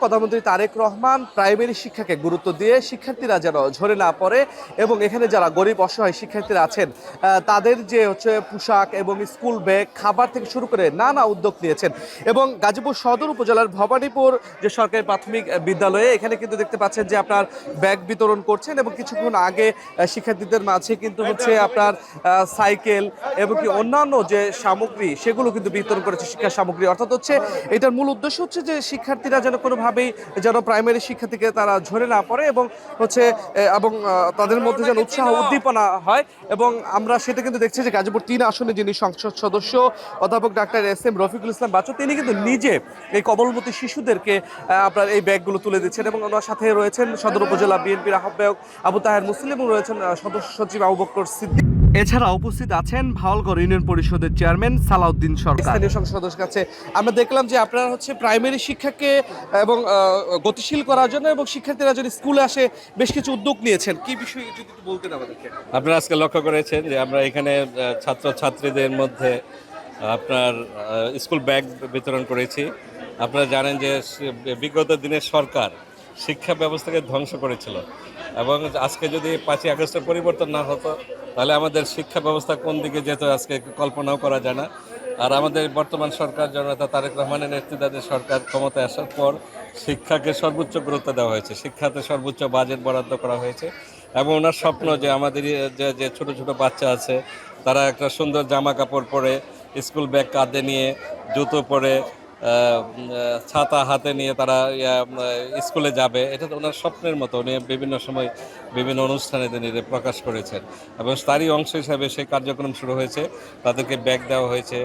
প্রধানমন্ত্রী তারেক রহমান প্রাইমারি শিক্ষাকে গুরুত্ব দিয়ে শিক্ষার্থীরা যেন ঝরে না পড়ে এবং এখানে যারা গরিব অসহায় শিক্ষার্থীরা আছেন তাদের যে পোশাক এবং স্কুল ব্যাগ খাবার থেকে শুরু করে নানা উদ্যোগ নিয়েছেন। এবং গাজীপুর সদর উপজেলার ভবানীপুর যে সরকারি প্রাথমিক বিদ্যালয়ে এখানে কিন্তু দেখতে পাচ্ছেন যে আপনার ব্যাগ বিতরণ করছেন এবং কিছুক্ষণ আগে শিক্ষার্থীদের মাঝে কিন্তু আপনার সাইকেল এবং কি অন্যান্য যে সামগ্রী সেগুলো কিন্তু বিতরণ করেছে, শিক্ষা সামগ্রী। অর্থাৎ এটার মূল উদ্দেশ্য হচ্ছে যে শিক্ষার্থীরা যেন কোনোভাবেই যেন প্রাইমারি শিক্ষা থেকে তারা ঝরে না পড়ে এবং এবং তাদের মধ্যে যেন উৎসাহ উদ্দীপনা হয়। এবং আমরা সেটা কিন্তু দেখছি যে গাজীপুর ৩ আসনে যিনি সংসদ সদস্য অধ্যাপক ডাক্তার এস.এম. রফিকুল ইসলাম বাচ্চু, তিনি কিন্তু নিজে এই কবলমতী শিশুদেরকে আপনার এই ব্যাগগুলো তুলে দিচ্ছেন এবং ওনার সাথে রয়েছেন সদর উপজেলা বিএনপির আহ্বায়ক আবু তাহের মুসলিম এবং রয়েছেন সদস্য সচিব আবু বকর সিদ্দিক। এছাড়া উপস্থিত আছেন ভাওয়ালগড় ইউনিয়ন পরিষদের চেয়ারম্যান সালাউদ্দিন সরকার। স্থানীয় সংসদ সদস্যের কাছে আমরা দেখলাম যে আপনারা প্রাইমারি শিক্ষাকে এবং গতিশীল করার জন্য এবং শিক্ষার্থীরা যদি স্কুলে আসে বেশ কিছু উদ্যোগ নিয়েছেন, কি বিষয়ে যদি একটু বলতেন আমাদেরকে। আপনারা আজকে লক্ষ্য করেছেন যে আমরা এখানে ছাত্রছাত্রীদের মধ্যে আপনার স্কুল ব্যাগ বিতরণ করেছি। আপনারা জানেন যে বিগত দিনের সরকার শিক্ষা ব্যবস্থাকে ধ্বংস করেছিল এবং আজকে যদি 5ই আগস্টের পরিবর্তন না হতো তাহলে আমাদের শিক্ষা ব্যবস্থা কোন দিকে যেত আজকে কল্পনাও করা যায় না। আর আমাদের বর্তমান সরকার জননেতা তারেক রহমানের নেতৃত্বাধীন সরকার ক্ষমতায় আসার পর শিক্ষাকে সর্বোচ্চ গুরুত্ব দেওয়া হয়েছে, শিক্ষাতে সর্বোচ্চ বাজেট বরাদ্দ করা হয়েছে এবং ওনার স্বপ্ন যে আমাদের যে ছোট ছোট বাচ্চা আছে তারা একটা সুন্দর জামা কাপড় পরে, স্কুল ব্যাগ কাঁধে নিয়ে, জুতো পরে, ছাতা হাতে নিয়ে তারা স্কুলে যাবে, এটা তো ওনার স্বপ্নের মতো। উনি বিভিন্ন সময় বিভিন্ন অনুষ্ঠানে তিনি প্রকাশ করেছেন এবং তারই অংশ হিসাবে সেই কার্যক্রম শুরু হয়েছে। তাদেরকে ব্যাগ দেওয়া হয়েছে,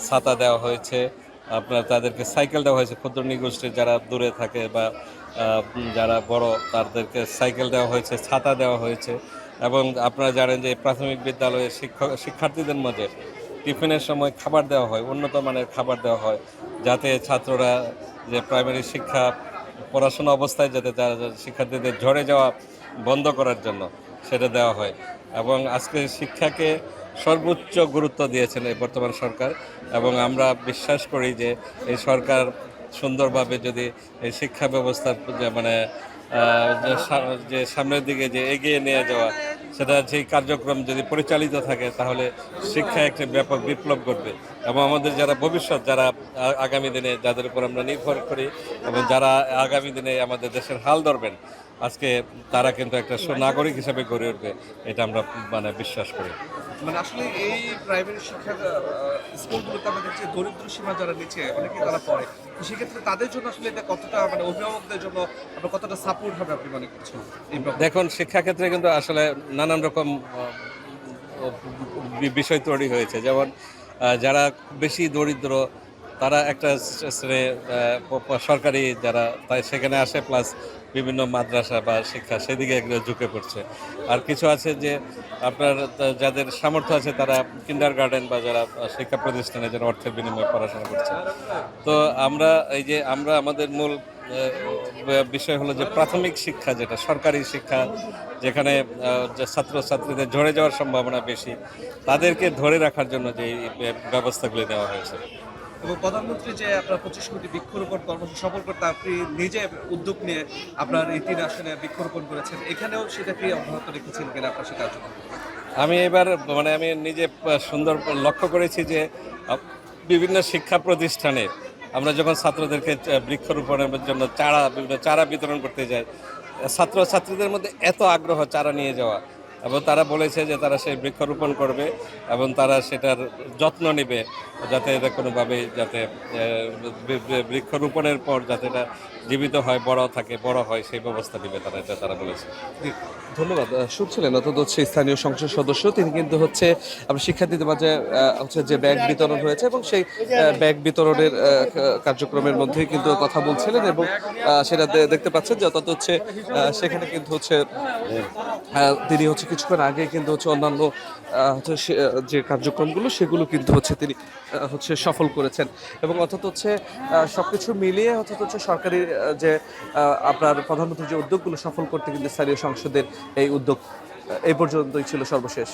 ছাতা দেওয়া হয়েছে, আপনার তাদেরকে সাইকেল দেওয়া হয়েছে। ক্ষুদ্র নিগোষ্ঠীর যারা দূরে থাকে বা যারা বড় তাদেরকে সাইকেল দেওয়া হয়েছে, ছাতা দেওয়া হয়েছে। এবং আপনারা জানেন যে প্রাথমিক বিদ্যালয়ে শিক্ষার্থীদের মাঝে টিফিনের সময় খাবার দেওয়া হয়, উন্নত মানের খাবার দেওয়া হয়, যাতে ছাত্ররা যে প্রাইমারি শিক্ষা পড়াশোনা অবস্থায় যাতে শিক্ষার্থীদের ঝরে যাওয়া বন্ধ করার জন্য সেটা দেওয়া হয়। এবং আজকে শিক্ষাকে সর্বোচ্চ গুরুত্ব দিয়েছেন এই বর্তমান সরকার এবং আমরা বিশ্বাস করি যে এই সরকার সুন্দরভাবে যদি এই শিক্ষা ব্যবস্থার মানে যে সামনের দিকে যে এগিয়ে নিয়ে যাওয়া সেটা সেই কার্যক্রম যদি পরিচালিত থাকে তাহলে শিক্ষা একটা ব্যাপক বিপ্লব ঘটবে এবং আমাদের যারা ভবিষ্যৎ, যারা আগামী দিনে যাদের উপর আমরা নির্ভর করি এবং যারা আগামী দিনে আমাদের দেশের হাল ধরবেন আজকে তারা কিন্তু একটা সুনাগরিক হিসেবে গড়ে উঠবে, এটা আমরা বিশ্বাস করি। আসলে এই প্রাইমারি শিক্ষা স্কুলগুলোতে আমরা দেখছি দরিদ্র সীমা যারা নিচে অনেকে তারা পড়ে, তো সেক্ষেত্রে তাদের জন্য আসলে এটা কতটা অভিভাবকদের জন্য কতটা সাপোর্ট হবে আপনি মনে করছেন? দেখুন, শিক্ষাক্ষেত্রে কিন্তু আসলে নানান রকম বিষয় তৈরি হয়েছে। যেমন যারা বেশি দরিদ্র তারা একটা সরকারি যারা তাই সেখানে আসে, প্লাস বিভিন্ন মাদ্রাসা বা শিক্ষা সেদিকে এগুলো ঝুঁকে পড়ছে। আর কিছু আছে যে আপনার যাদের সামর্থ্য আছে তারা কিন্ডারগার্টেন বা যারা শিক্ষা প্রতিষ্ঠানে যারা অর্থের বিনিময়ে পড়াশোনা করছে। তো আমরা আমাদের মূল বিষয় হলো যে প্রাথমিক শিক্ষা, যেটা সরকারি শিক্ষা, যেখানে ছাত্রছাত্রীদের ঝরে যাওয়ার সম্ভাবনা বেশি, তাদেরকে ধরে রাখার জন্য যে ব্যবস্থাগুলি নেওয়া হয়েছে। এবং প্রধানমন্ত্রী যে আপনার 25 কোটি বৃক্ষরোপণ কর্মসূচি সফল করতে আপনি নিজে উদ্যোগ নিয়ে আপনার এই 3 আসনে বৃক্ষরোপণ করেছেন, এখানেও সেটা কি অব্যাহত রেখেছেন কিনা আপনার সে কার্যক্রম? আমি এবার আমি নিজে সুন্দর লক্ষ্য করেছি যে বিভিন্ন শিক্ষা প্রতিষ্ঠানে আমরা যখন ছাত্রদেরকে বৃক্ষরোপণের জন্য বিভিন্ন চারা বিতরণ করতে যাই, ছাত্রছাত্রীদের মধ্যে এত আগ্রহ চারা নিয়ে যাওয়া এবং তারা বলেছে যে তারা সেই বৃক্ষরোপণ করবে এবং তারা সেটার যত্ন নেবে যাতে এটা কোনোভাবেই যাতে বৃক্ষরোপণের পর যাতে এটা জীবিত হয়, বড় হয় সেই ব্যবস্থা নেবে তারা বলেছে। ধন্যবাদ। শুনছিলেন অর্থাৎ স্থানীয় সংসদ সদস্য, তিনি কিন্তু আমরা শিক্ষার্থীদের মাঝে যে ব্যাগ বিতরণ হয়েছে এবং সেই ব্যাগ বিতরণের কার্যক্রমের মধ্যেই কিন্তু কথা বলছিলেন এবং সেটা দেখতে পাচ্ছেন যে অর্থাৎ সেখানে কিন্তু তিনি কিছুক্ষণ আগে কিন্তু অন্যান্য যে কার্যক্রমগুলো সেগুলো কিন্তু তিনি সফল করেছেন এবং অর্থাৎ সবকিছু মিলিয়ে সরকারি যে আপনার প্রধানমন্ত্রীর যে উদ্যোগগুলো সফল করতে কিন্তু স্থানীয় সংসদের এই উদ্যোগ এই পর্যন্তই ছিল সর্বশেষ।